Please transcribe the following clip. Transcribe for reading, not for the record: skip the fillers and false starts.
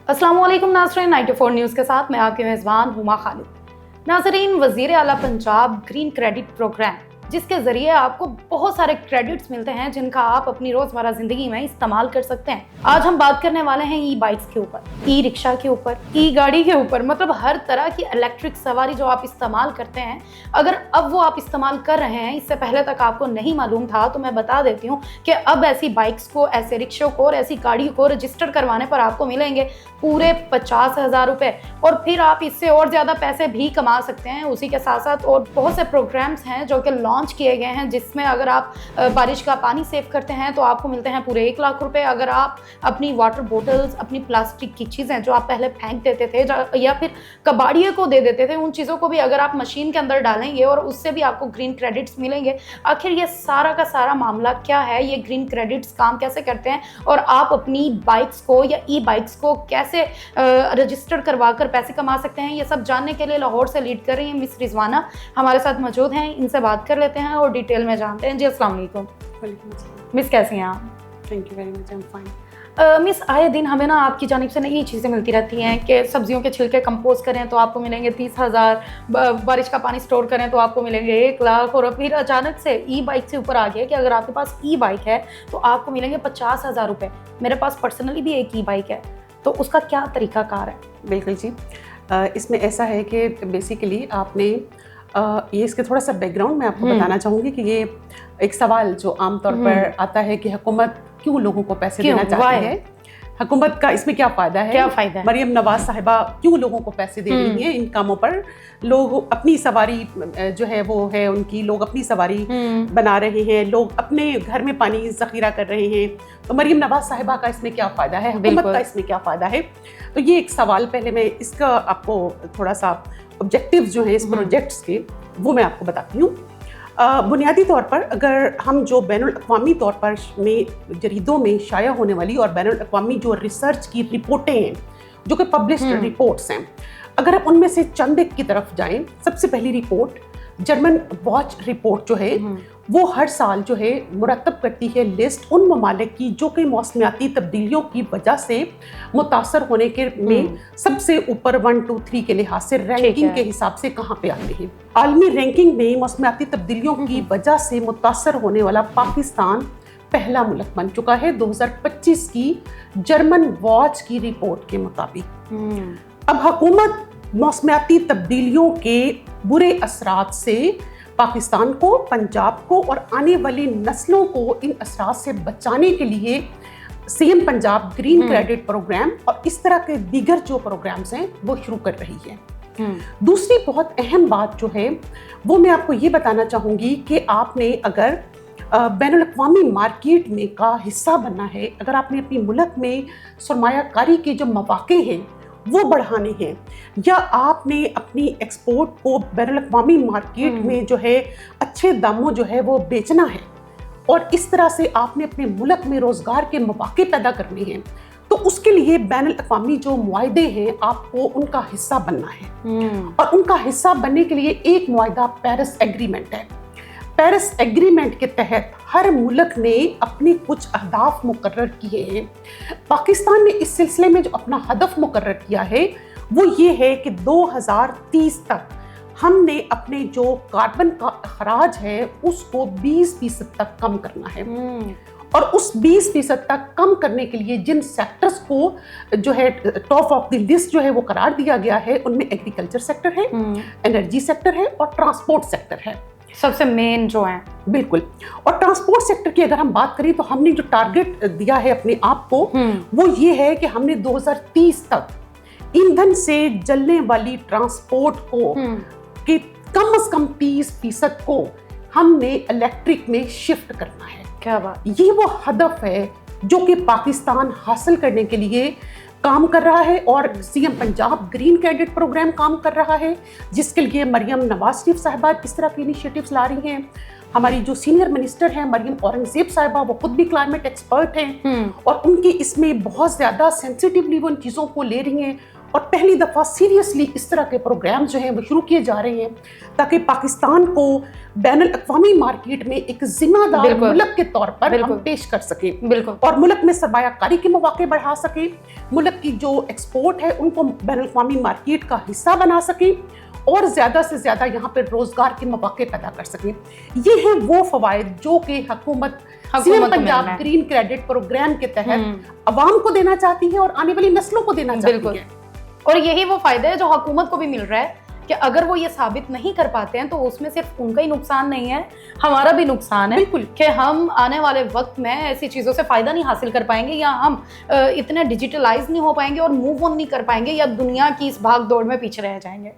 अस्सलाम वालेकुम नाज़रीन, 94 न्यूज़ के साथ मैं आपकी मेज़बान हुमा खालिद। नाज़रीन, वज़ीर आला पंजाब ग्रीन क्रेडिट प्रोग्राम, जिसके ज़रिए आपको बहुत सारे क्रेडिट्स मिलते हैं जिनका आप अपनी रोज़मर्रा ज़िंदगी में इस्तेमाल कर सकते हैं। आज हम बात करने वाले हैं ई बाइक्स के ऊपर, ई रिक्शा के ऊपर, ई गाड़ी के ऊपर, मतलब हर तरह की इलेक्ट्रिक सवारी जो आप इस्तेमाल करते हैं। अगर अब वो आप इस्तेमाल कर रहे हैं, इससे पहले तक आपको नहीं मालूम था, तो मैं बता देती हूँ कि अब ऐसी बाइक्स को, ऐसे रिक्शों को और ऐसी गाड़ी को रजिस्टर करवाने पर आपको मिलेंगे पूरे 50,000 रुपये, और फिर आप इससे और ज़्यादा पैसे भी कमा सकते हैं। उसी के साथ साथ और बहुत से प्रोग्राम्स हैं जो कि लॉन्च किए गए हैं, जिसमें अगर आप बारिश का पानी सेव करते हैं तो आपको मिलते हैं पूरे 1 लाख रुपए। अगर आप अपनी वाटर बोटल्स, अपनी प्लास्टिक की चीज़ें जो आप पहले फेंक देते थे या फिर कबाड़िए को दे देते थे, उन चीज़ों को भी अगर आप मशीन के अंदर डालेंगे और उससे भी आपको ग्रीन क्रेडिट्स मिलेंगे। आखिर ये सारा का सारा मामला क्या है, ये ग्रीन क्रेडिट्स काम कैसे करते हैं और आप अपनी बाइक्स को या ई बाइक्स को कैसे रजिस्टर करवा कर पैसे कमा सकते हैं, ये सब जानने के लिए लाहौर से लीड कर रही हैं मिस रिजवाना हमारे साथ मौजूद हैं। इनसे बात कर लेते हैं और डिटेल में जानते हैं। जी अस्सलाम वालेकुम। मिस, कैसी हैं आप? Thank you very much, I am fine. Miss, आए दिन हमें ना आपकी जानिब से नई चीज़ें मिलती रहती हैं कि सब्जियों के छिलके कंपोस्ट करें तो आपको मिलेंगे 30,000, बारिश का पानी स्टोर करें तो आपको मिलेंगे 1 लाख, और फिर अचानक से ई बाइक से ऊपर आ गया कि अगर आपके पास ई बाइक है तो आपको मिलेंगे 50,000 रुपये। मेरे पास पर्सनली भी एक ई बाइक है, तो उसका क्या तरीकाकार है? बिल्कुल जी, इसमें ऐसा है कि बेसिकली आपने ये इसके थोड़ा सा बैकग्राउंड मैं आपको बताना चाहूँगी कि ये एक सवाल जो आमतौर पर आता है कि हुकूमत क्यों लोगों को पैसे देना चाहती है, हुकूमत का इसमें क्या फ़ायदा है, क्या फ़ायदा है? मरियम नवाज साहिबा क्यों लोगों को पैसे दे रही हैं इन कामों पर। लोग अपनी सवारी जो है वो है उनकी, लोग अपनी सवारी बना रहे हैं, लोग अपने घर में पानी ज़ख़ीरा कर रहे हैं, तो मरियम नवाज साहिबा का इसमें क्या फ़ायदा है, हुकूमत का इसमें क्या फ़ायदा है। तो ये एक सवाल, पहले मैं इसका आपको थोड़ा सा ऑब्जेक्टिव जो है इस प्रोजेक्ट्स के वो मैं आपको बताती हूँ। बुनियादी तौर पर अगर हम जो बैनुल-अक़वामी तौर पर में जरीदों में शाया होने वाली और बैनुल-अक़वामी जो रिसर्च की रिपोर्टें हैं, जो कि पब्लिश्ड रिपोर्ट्स हैं, अगर आप उनमें से चंद एक की तरफ जाएं, सबसे पहली रिपोर्ट जर्मन वॉच रिपोर्ट जो है वो हर साल जो है मुरतब करती है लिस्ट उन ममालिक की जो कि मौसमियाती तब्दीलियों की वजह से मुतासर होने के में सबसे ऊपर 1, 2, 3 के लिहाज से रैंकिंग के हिसाब से कहाँ पे आते हैं। आलमी रैंकिंग में मौसमियाती तब्दीलियों की वजह से मुतासर होने वाला पाकिस्तान पहला मुल्क बन चुका है 2025 की जर्मन वॉच की रिपोर्ट के मुताबिक। अब हुकूमत मौसमियाती तब्दीलियों के बुरे असरात से पाकिस्तान को, पंजाब को और आने वाली नस्लों को इन असरात से बचाने के लिए CM Punjab green credit program और इस तरह के दीगर जो प्रोग्राम्स हैं वो शुरू कर रही है। दूसरी बहुत अहम बात जो है वो मैं आपको ये बताना चाहूँगी कि आपने अगर बैनुल-अक़वामी मार्केट में का हिस्सा बनना है, अगर आपने अपनी मुल्क में सरमायाकारी के जो मौक़े हैं वो बढ़ाने हैं, या आपने अपनी एक्सपोर्ट को बैनुल-अक़वामी मार्केट में जो है अच्छे दामों जो है वो बेचना है, और इस तरह से आपने अपने मुल्क में रोज़गार के मौक़े पैदा करने हैं, तो उसके लिए बैनुल-अक़वामी जो मुआहदे हैं आपको उनका हिस्सा बनना है। और उनका हिस्सा बनने के लिए एक मुआहदा पेरिस एग्रीमेंट है। पेरिस एग्रीमेंट के तहत हर मुल्क ने अपने कुछ अहदाफ मुकर्रर किए हैं। पाकिस्तान ने इस सिलसिले में जो अपना हदफ मुकर्रर किया है वो ये है कि 2030 तक हमने अपने जो कार्बन का अखराज है उसको 20% तक कम करना है। और उस 20% तक कम करने के लिए जिन सेक्टर्स को जो है टॉप ऑफ द लिस्ट जो है वो करार दिया गया है, उनमें एग्रीकल्चर सेक्टर है, एनर्जी सेक्टर है और ट्रांसपोर्ट सेक्टर है, सबसे मेन जो है। बिल्कुल। और ट्रांसपोर्ट सेक्टर की अगर हम बात करें तो हमने जो टारगेट दिया है अपने आप को वो ये है कि हमने 2030 तक ईंधन से जलने वाली ट्रांसपोर्ट को कि कम से कम 30% को हमने इलेक्ट्रिक में शिफ्ट करना है। क्या बात! ये वो हदफ है जो कि पाकिस्तान हासिल करने के लिए काम कर रहा है, और CM Punjab green credit program काम कर रहा है, जिसके लिए मरियम नवाज शरीफ साहिबा इस तरह की इनिशिएटिव्स ला रही हैं। हमारी जो सीनियर मिनिस्टर हैं मरियम औरंगजेब साहिबा, वो खुद भी क्लाइमेट एक्सपर्ट हैं और उनकी इसमें बहुत ज़्यादा सेंसिटिवली वो इन चीज़ों को ले रही हैं और पहली दफ़ा सीरियसली इस तरह के प्रोग्राम जो हैं वो शुरू किए जा रहे हैं ताकि पाकिस्तान को बैनुल अक़वामी मार्केट में एक जिम्मेदार मुल्क के तौर पर हम पेश कर सकें और मुल्क में सरमायाकारी के मौके बढ़ा सकें, मुल्क की जो एक्सपोर्ट है उनको बैनुल अक़वामी मार्केट का हिस्सा बना सकें और ज़्यादा से ज़्यादा यहाँ पर रोज़गार के मौके पैदा कर सकें। ये हैं वो फ़वाइद जो कि हुकूमत CM Punjab green credit program के तहत अवाम को देना चाहती है और आने वाली नस्लों को देना चाहती है। और यही वो फायदा है जो हुकूमत को भी मिल रहा है कि अगर वो ये साबित नहीं कर पाते हैं तो उसमें सिर्फ उनका ही नुकसान नहीं है, हमारा भी नुकसान है कि हम आने वाले वक्त में ऐसी चीज़ों से फ़ायदा नहीं हासिल कर पाएंगे या हम इतने डिजिटलाइज नहीं हो पाएंगे और मूव ऑन नहीं कर पाएंगे या दुनिया की इस भाग दौड़ में पीछे रह जाएंगे।